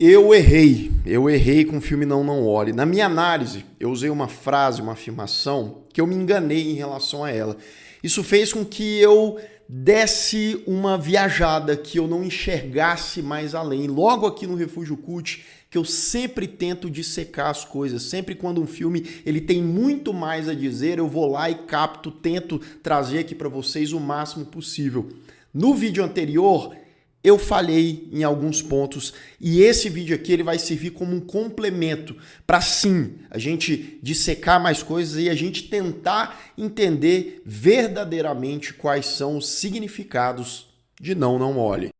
Eu errei com o filme Não Não Olhe. Na minha análise, eu usei uma frase, uma afirmação, que eu me enganei em relação a ela. Isso fez com que eu desse uma viajada, que eu não enxergasse mais além. Logo aqui no Refúgio Cult, que eu sempre tento dissecar as coisas. Sempre quando um filme ele tem muito mais a dizer, eu vou lá e capto, tento trazer aqui para vocês o máximo possível. No vídeo anterior, eu falhei em alguns pontos e esse vídeo aqui ele vai servir como um complemento para sim a gente dissecar mais coisas e a gente tentar entender verdadeiramente quais são os significados de Não Não Olhe.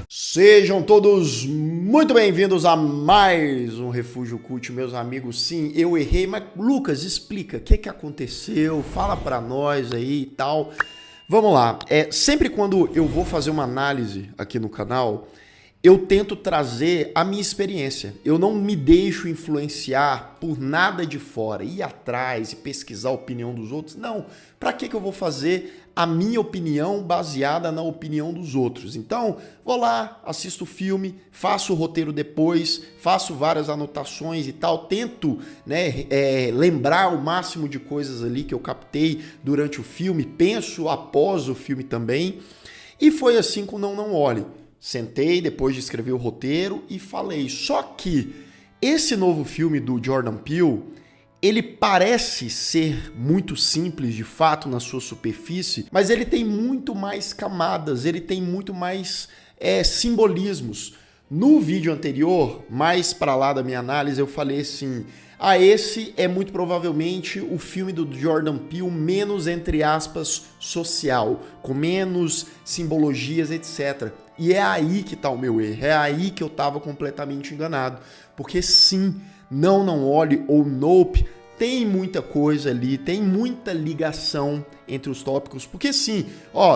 Sejam todos muito bem-vindos a mais um Refúgio Cult, meus amigos. Sim, eu errei, mas Lucas, explica o que aconteceu, fala pra nós aí e tal. Vamos lá, sempre quando eu vou fazer uma análise aqui no canal, eu tento trazer a minha experiência. Eu não me deixo influenciar por nada de fora, ir atrás e pesquisar a opinião dos outros. Não, para que eu vou fazer a minha opinião baseada na opinião dos outros? Então, vou lá, assisto o filme, faço o roteiro depois, faço várias anotações e tal, tento lembrar o máximo de coisas ali que eu captei durante o filme, penso após o filme também. E foi assim com Não Não Olhe. Sentei depois de escrever o roteiro e falei. Só que esse novo filme do Jordan Peele, ele parece ser muito simples de fato na sua superfície, mas ele tem muito mais camadas, ele tem muito mais simbolismos. No vídeo anterior, mais para lá da minha análise, eu falei assim: esse é muito provavelmente o filme do Jordan Peele menos, entre aspas, social, com menos simbologias, etc. E é aí que tá o meu erro, é aí que eu tava completamente enganado. Porque sim, Não Não Olhe ou Nope tem muita coisa ali, tem muita ligação entre os tópicos, porque sim,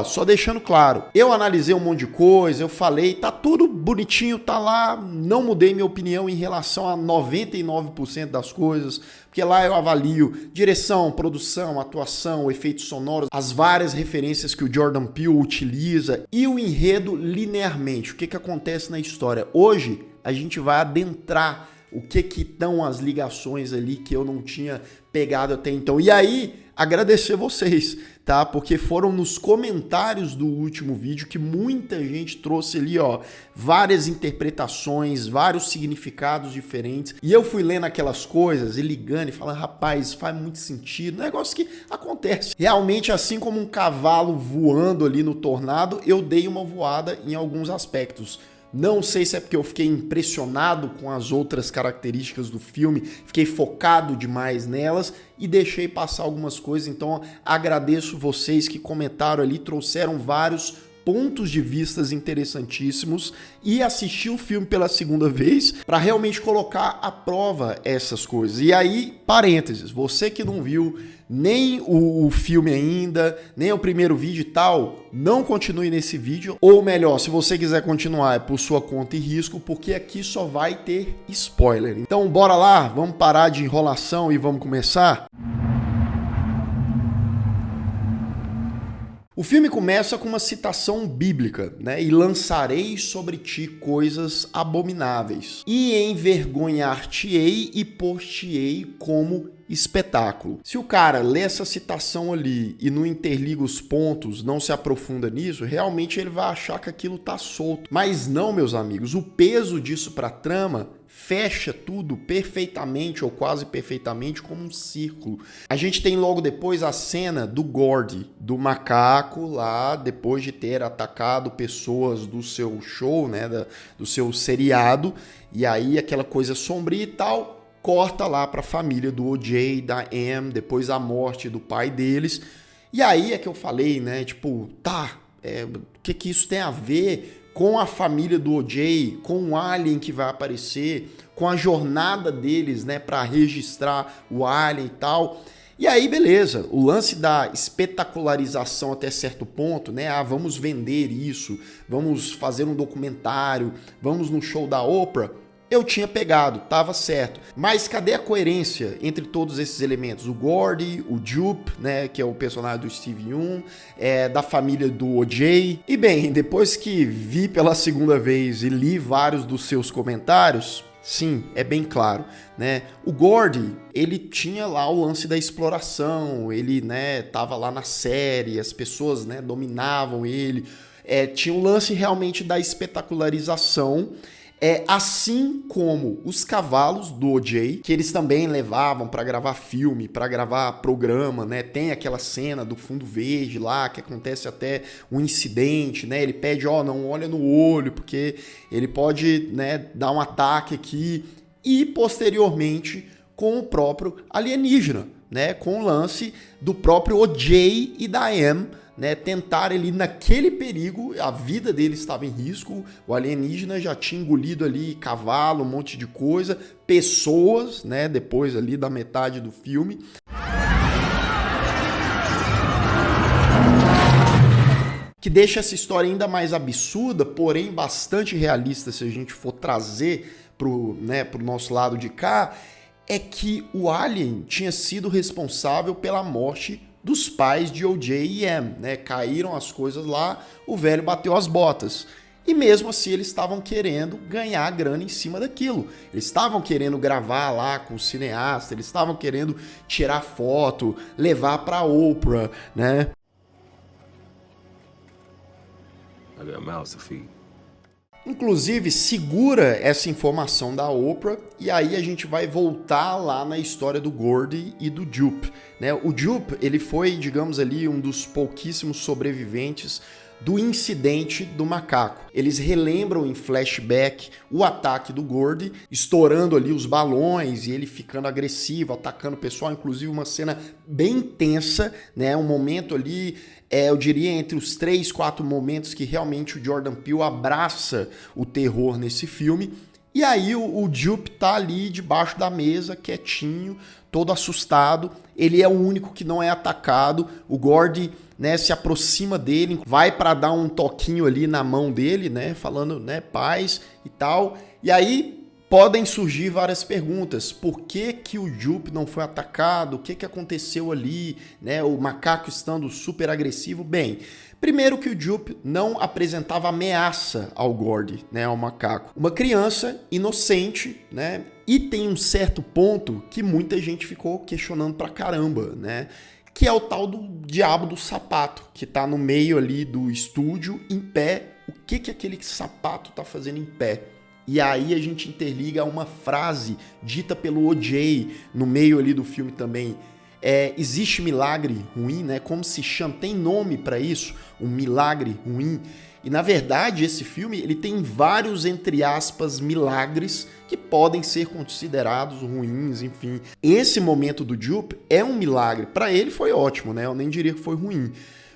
só deixando claro, eu analisei um monte de coisa, eu falei, tá tudo bonitinho, tá lá, não mudei minha opinião em relação a 99% das coisas, porque lá eu avalio direção, produção, atuação, efeitos sonoros, as várias referências que o Jordan Peele utiliza e o enredo linearmente, o que acontece na história. Hoje a gente vai adentrar o que estão as ligações ali que eu não tinha pegado até então. E aí, agradecer vocês, tá? Porque foram nos comentários do último vídeo que muita gente trouxe ali, várias interpretações, vários significados diferentes. E eu fui lendo aquelas coisas e ligando e falando, rapaz, faz muito sentido. Negócio que acontece. Realmente, assim como um cavalo voando ali no tornado, eu dei uma voada em alguns aspectos. Não sei se é porque eu fiquei impressionado com as outras características do filme, fiquei focado demais nelas e deixei passar algumas coisas. Então agradeço vocês que comentaram ali, trouxeram vários pontos de vistas interessantíssimos e assisti o filme pela segunda vez para realmente colocar à prova essas coisas. E aí, parênteses, você que não viu nem o filme ainda, nem o primeiro vídeo e tal, não continue nesse vídeo. Ou melhor, se você quiser continuar, é por sua conta e risco, porque aqui só vai ter spoiler. Então bora lá, vamos parar de enrolação e vamos começar? O filme começa com uma citação bíblica, né? E lançarei sobre ti coisas abomináveis, e envergonhar-te-ei e pôr-te-ei como espetáculo. Se o cara lê essa citação ali e não interliga os pontos, não se aprofunda nisso, realmente ele vai achar que aquilo tá solto. Mas não, meus amigos, o peso disso pra trama fecha tudo perfeitamente ou quase perfeitamente como um círculo. A gente tem logo depois a cena do Gordy, do macaco lá, depois de ter atacado pessoas do seu show, né, do seu seriado, e aí aquela coisa sombria e tal, corta lá para a família do O.J., da Am, depois a morte do pai deles. E aí é que eu falei, né, tipo, o que isso tem a ver com a família do O.J., com o alien que vai aparecer, com a jornada deles, né, para registrar o alien e tal. E aí, beleza, o lance da espetacularização até certo ponto, né, vamos vender isso, vamos fazer um documentário, vamos no show da Oprah, eu tinha pegado, tava certo. Mas cadê a coerência entre todos esses elementos? O Gordy, o Jupe, né, que é o personagem do Steve Yeun, da família do O.J. E bem, depois que vi pela segunda vez e li vários dos seus comentários, sim, é bem claro, né? O Gordy, ele tinha lá o lance da exploração, ele, né, tava lá na série, as pessoas, né, dominavam ele, tinha o lance realmente da espetacularização. Assim como os cavalos do O.J., que eles também levavam para gravar filme, para gravar programa, né? Tem aquela cena do fundo verde lá, que acontece até um incidente, né? Ele pede, não olha no olho, porque ele pode, né, dar um ataque aqui. E, posteriormente, com o próprio alienígena, né? Com o lance do próprio O.J. e da Am, né, tentar ali naquele perigo, a vida dele estava em risco, o alienígena já tinha engolido ali cavalo, um monte de coisa, pessoas, né, depois ali da metade do filme. Que deixa essa história ainda mais absurda, porém bastante realista se a gente for trazer pro nosso lado de cá, é que o alien tinha sido responsável pela morte dos pais de O.J. e Am, né? Caíram as coisas lá, o velho bateu as botas. E mesmo assim eles estavam querendo ganhar grana em cima daquilo. Eles estavam querendo gravar lá com o cineasta, eles estavam querendo tirar foto, levar pra Oprah, né? I got a mouse to feed. Inclusive, segura essa informação da Oprah e aí a gente vai voltar lá na história do Gordy e do Jupe, né? O Jupe, ele foi, digamos ali, um dos pouquíssimos sobreviventes do incidente do macaco. Eles relembram em flashback o ataque do Gordy, estourando ali os balões e ele ficando agressivo, atacando o pessoal, inclusive uma cena bem tensa, né? Um momento ali, eu diria, entre os 3, 4 momentos que realmente o Jordan Peele abraça o terror nesse filme. E aí o Jupe tá ali debaixo da mesa, quietinho, todo assustado. Ele é o único que não é atacado. O Gordy, né, se aproxima dele, vai para dar um toquinho ali na mão dele, né, falando, né, paz e tal. E aí podem surgir várias perguntas. Por que que o Jupe não foi atacado? O que que aconteceu ali? Né? O macaco estando super agressivo? Bem, primeiro que o Jupe não apresentava ameaça ao Gordy, né, ao macaco. Uma criança inocente, né? E tem um certo ponto que muita gente ficou questionando pra caramba, né? Que é o tal do diabo do sapato, que tá no meio ali do estúdio, em pé. O que que aquele sapato tá fazendo em pé? E aí a gente interliga a uma frase dita pelo O.J. no meio ali do filme também. Existe milagre ruim, né? Como se chama? Tem nome para isso? Um milagre ruim. E na verdade esse filme ele tem vários, entre aspas, milagres que podem ser considerados ruins, enfim. Esse momento do Jupe é um milagre. Para ele foi ótimo, né? Eu nem diria que foi ruim.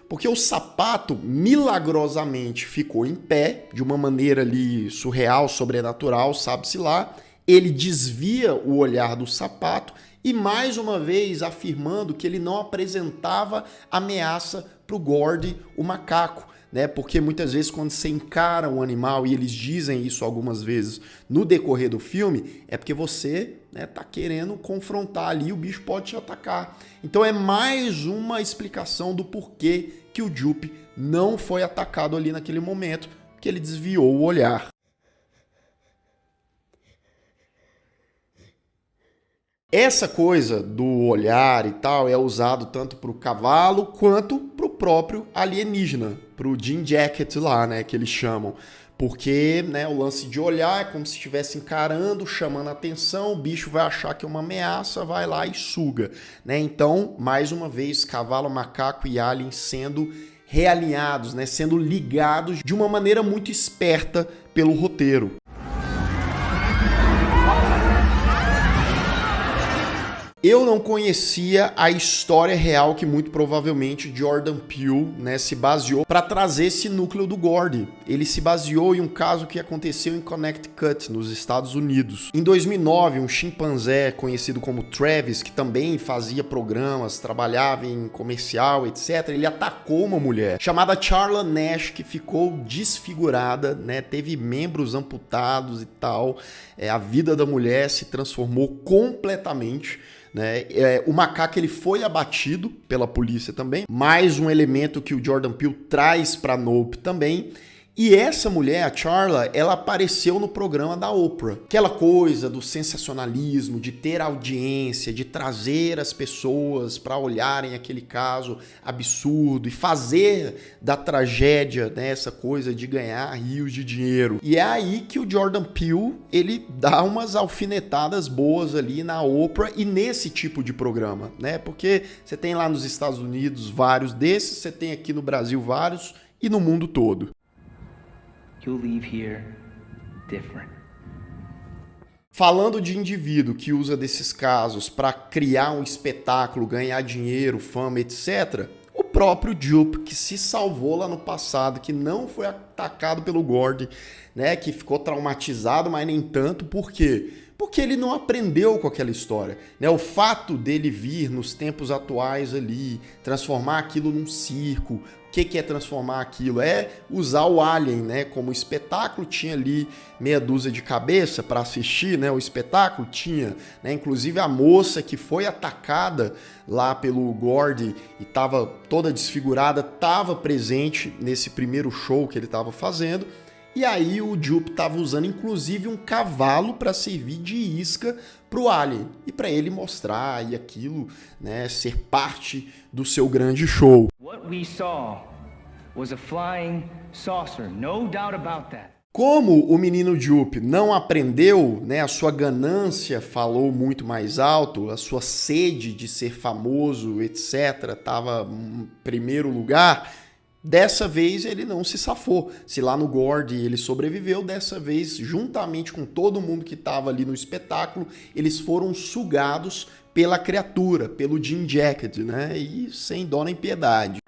Porque o sapato milagrosamente ficou em pé, de uma maneira ali surreal, sobrenatural, sabe-se lá. Ele desvia o olhar do sapato e mais uma vez afirmando que ele não apresentava ameaça para o Gordy, o macaco, né? Porque muitas vezes quando você encara um animal, e eles dizem isso algumas vezes no decorrer do filme, é porque você, né, tá querendo confrontar ali e o bicho pode te atacar. Então é mais uma explicação do porquê que o Jupe não foi atacado ali naquele momento, que ele desviou o olhar. Essa coisa do olhar e tal é usado tanto para o cavalo quanto para o próprio alienígena, para o Jean Jacket lá, né, que eles chamam. Porque, né, o lance de olhar é como se estivesse encarando, chamando a atenção, o bicho vai achar que é uma ameaça, vai lá e suga, né? Então, mais uma vez, cavalo, macaco e alien sendo realinhados, né, sendo ligados de uma maneira muito esperta pelo roteiro. Eu não conhecia a história real que muito provavelmente Jordan Peele, né, se baseou para trazer esse núcleo do Gordy. Ele se baseou em um caso que aconteceu em Connecticut, nos Estados Unidos. Em 2009, um chimpanzé conhecido como Travis, que também fazia programas, trabalhava em comercial, etc., ele atacou uma mulher chamada Charla Nash, que ficou desfigurada, né, teve membros amputados e tal. A vida da mulher se transformou completamente. Né? O macaco ele foi abatido pela polícia também, mais um elemento que o Jordan Peele traz para Nope também. E essa mulher, a Charla, ela apareceu no programa da Oprah. Aquela coisa do sensacionalismo, de ter audiência, de trazer as pessoas para olharem aquele caso absurdo e fazer da tragédia, né, essa coisa de ganhar rios de dinheiro. E é aí que o Jordan Peele, ele dá umas alfinetadas boas ali na Oprah e nesse tipo de programa, né? Porque você tem lá nos Estados Unidos vários desses, você tem aqui no Brasil vários e no mundo todo. You'll leave here different. Falando de indivíduo que usa desses casos para criar um espetáculo, ganhar dinheiro, fama, etc., o próprio Jupe, que se salvou lá no passado, que não foi atacado pelo Gordy, né, que ficou traumatizado, mas nem tanto. Por quê? Porque ele não aprendeu com aquela história, né? O fato dele vir nos tempos atuais ali, transformar aquilo num circo. O que é transformar aquilo? É usar o Alien, né, como espetáculo. Tinha ali meia dúzia de cabeça para assistir, né, o espetáculo. Tinha, né, inclusive a moça que foi atacada lá pelo Gordy e estava toda desfigurada, estava presente nesse primeiro show que ele estava fazendo. E aí o Jupe estava usando inclusive um cavalo para servir de isca para o Alien e para ele mostrar e aquilo, né, ser parte do seu grande show. What we saw was a flying saucer, no doubt about that. Como o menino Jupe não aprendeu, né, a sua ganância falou muito mais alto, a sua sede de ser famoso, etc., estava em primeiro lugar. Dessa vez ele não se safou. Se lá no Gordy ele sobreviveu, dessa vez, juntamente com todo mundo que estava ali no espetáculo, eles foram sugados pela criatura, pelo Jim Jacket, né? E sem dó nem piedade.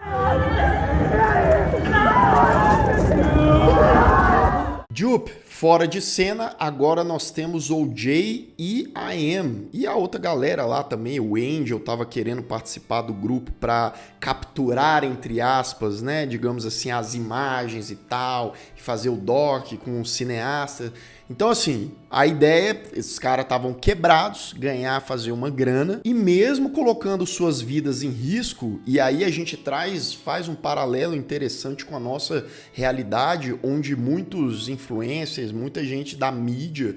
Jupe, fora de cena, agora nós temos o Jay e a Em. E a outra galera lá também, o Angel, tava querendo participar do grupo para capturar, entre aspas, né, digamos assim, as imagens e tal, e fazer o doc com o cineasta. Então, assim, a ideia, esses caras estavam quebrados, ganhar, fazer uma grana, e mesmo colocando suas vidas em risco, e aí a gente faz um paralelo interessante com a nossa realidade, onde muitos influencers, muita gente da mídia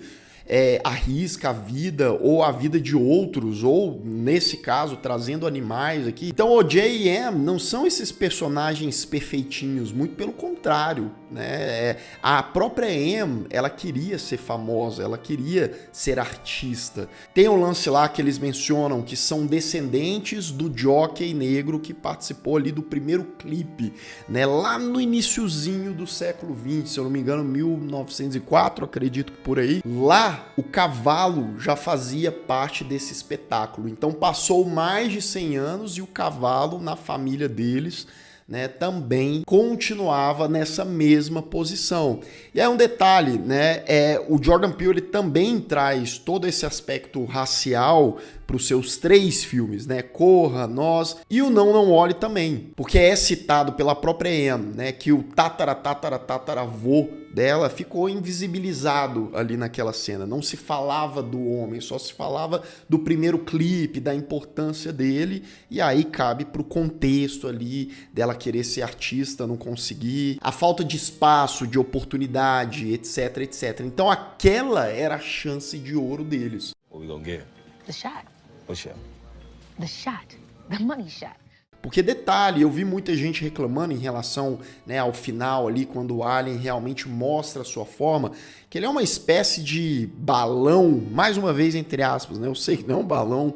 arrisca a vida ou a vida de outros, ou nesse caso trazendo animais aqui. Então o Jay e Em não são esses personagens perfeitinhos, muito pelo contrário, né? A própria Em, ela queria ser famosa, ela queria ser artista. Tem um lance lá que eles mencionam que são descendentes do jockey negro que participou ali do primeiro clipe, né? Lá no iniciozinho do século 20, se eu não me engano, 1904, acredito que por aí. Lá o cavalo já fazia parte desse espetáculo. Então passou mais de 100 anos e o cavalo na família deles, né, também continuava nessa mesma posição. E é um detalhe, né, o Jordan Peele ele também traz todo esse aspecto racial para os seus 3 filmes, né, Corra, Nós e o Não Olhe também, porque é citado pela própria Em, né, que o tataravô dela ficou invisibilizado ali naquela cena. Não se falava do homem, só se falava do primeiro clipe, da importância dele, e aí cabe pro contexto ali dela querer ser artista, não conseguir, a falta de espaço, de oportunidade, etc, etc. Então aquela era a chance de ouro deles. What we gonna get? The shot. What shot? The shot. The money shot. Porque detalhe, eu vi muita gente reclamando em relação, né, ao final ali, quando o Alien realmente mostra a sua forma, que ele é uma espécie de balão, mais uma vez entre aspas, né? Eu sei que não é um balão,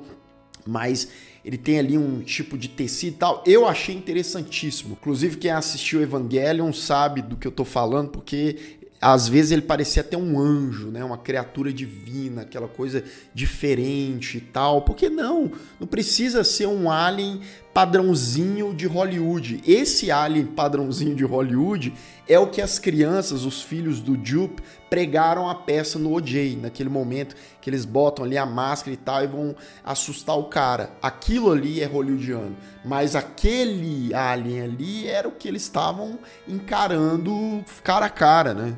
mas ele tem ali um tipo de tecido e tal. Eu achei interessantíssimo. Inclusive quem assistiu Evangelion sabe do que eu tô falando, porque Às vezes ele parecia até um anjo, né? Uma criatura divina, aquela coisa diferente e tal. Por que não? Não precisa ser um alien padrãozinho de Hollywood. Esse alien padrãozinho de Hollywood é o que as crianças, os filhos do Jupe, pregaram a peça no O.J., naquele momento que eles botam ali a máscara e tal e vão assustar o cara. Aquilo ali é hollywoodiano, mas aquele alien ali era o que eles estavam encarando cara a cara, né?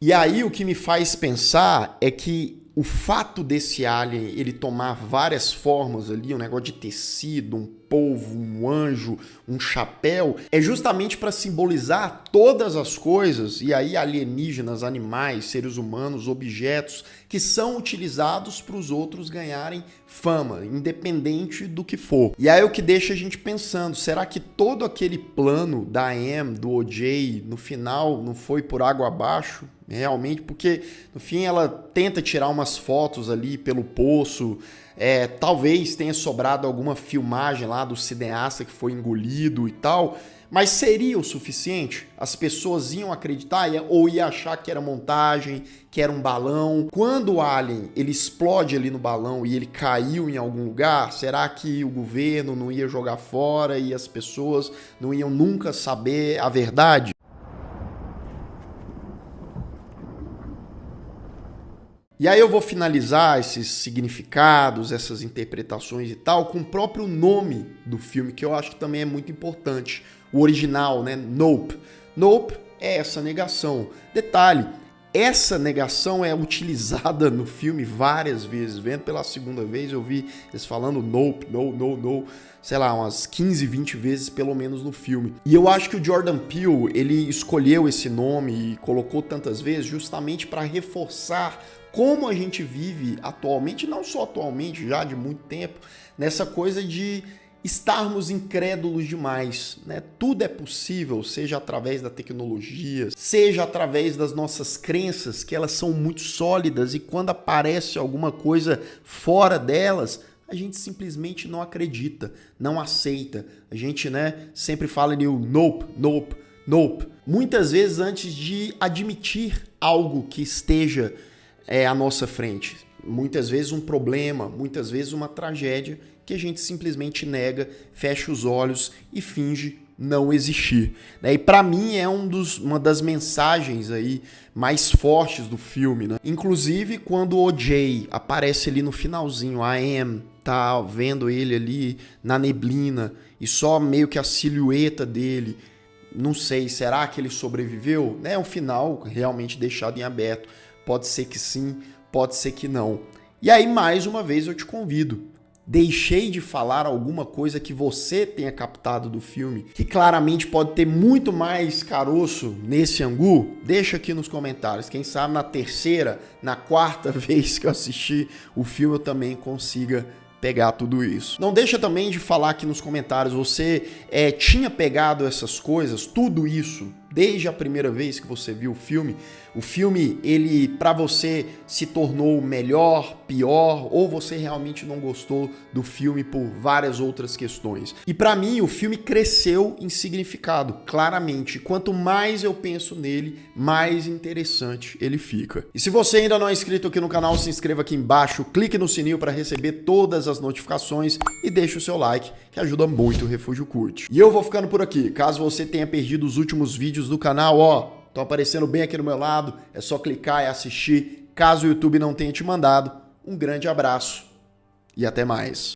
E aí o que me faz pensar é que o fato desse alien ele tomar várias formas ali, um negócio de tecido, um polvo, um anjo, um chapéu, é justamente para simbolizar todas as coisas, e aí alienígenas, animais, seres humanos, objetos, que são utilizados para os outros ganharem fama, independente do que for. E aí é o que deixa a gente pensando, será que todo aquele plano da Am, do O.J., no final não foi por água abaixo? Realmente, porque no fim ela tenta tirar umas fotos ali pelo poço, talvez tenha sobrado alguma filmagem lá do cineasta que foi engolido e tal, mas seria o suficiente? As pessoas iam acreditar ou iam achar que era montagem, que era um balão? Quando o alien ele explode ali no balão e ele caiu em algum lugar, será que o governo não ia jogar fora e as pessoas não iam nunca saber a verdade? E aí eu vou finalizar esses significados, essas interpretações e tal, com o próprio nome do filme, que eu acho que também é muito importante. O original, né? Nope. Nope é essa negação. Detalhe, essa negação é utilizada no filme várias vezes. Vendo pela segunda vez, eu vi eles falando nope, no, sei lá, umas 15, 20 vezes pelo menos no filme. E eu acho que o Jordan Peele, ele escolheu esse nome e colocou tantas vezes justamente para reforçar como a gente vive atualmente, não só atualmente, já de muito tempo, nessa coisa de estarmos incrédulos demais, né? Tudo é possível, seja através da tecnologia, seja através das nossas crenças, que elas são muito sólidas e quando aparece alguma coisa fora delas, a gente simplesmente não acredita, não aceita. A gente, né, sempre fala em nope, nope, nope. Muitas vezes antes de admitir algo que esteja à nossa frente. Muitas vezes um problema, muitas vezes uma tragédia que a gente simplesmente nega, fecha os olhos e finge não existir. E para mim é uma das mensagens aí mais fortes do filme, né? Inclusive quando o O.J. aparece ali no finalzinho, a Am tá vendo ele ali na neblina e só meio que a silhueta dele, não sei, será que ele sobreviveu? É um final realmente deixado em aberto. Pode ser que sim, pode ser que não. E aí, mais uma vez, eu te convido. Deixei de falar alguma coisa que você tenha captado do filme, que claramente pode ter muito mais caroço nesse angu? Deixa aqui nos comentários. Quem sabe na terceira, na quarta vez que eu assistir o filme, eu também consiga pegar tudo isso. Não deixa também de falar aqui nos comentários, você tinha pegado essas coisas, tudo isso, desde a primeira vez que você viu o filme? O filme, ele para você se tornou melhor, pior, ou você realmente não gostou do filme por várias outras questões? E para mim, o filme cresceu em significado, claramente. Quanto mais eu penso nele, mais interessante ele fica. E se você ainda não é inscrito aqui no canal, se inscreva aqui embaixo, clique no sininho para receber todas as notificações e deixe o seu like, que ajuda muito o Refúgio Cult. E eu vou ficando por aqui. Caso você tenha perdido os últimos vídeos do canal, estão aparecendo bem aqui do meu lado, é só clicar e assistir. Caso o YouTube não tenha te mandado, um grande abraço e até mais.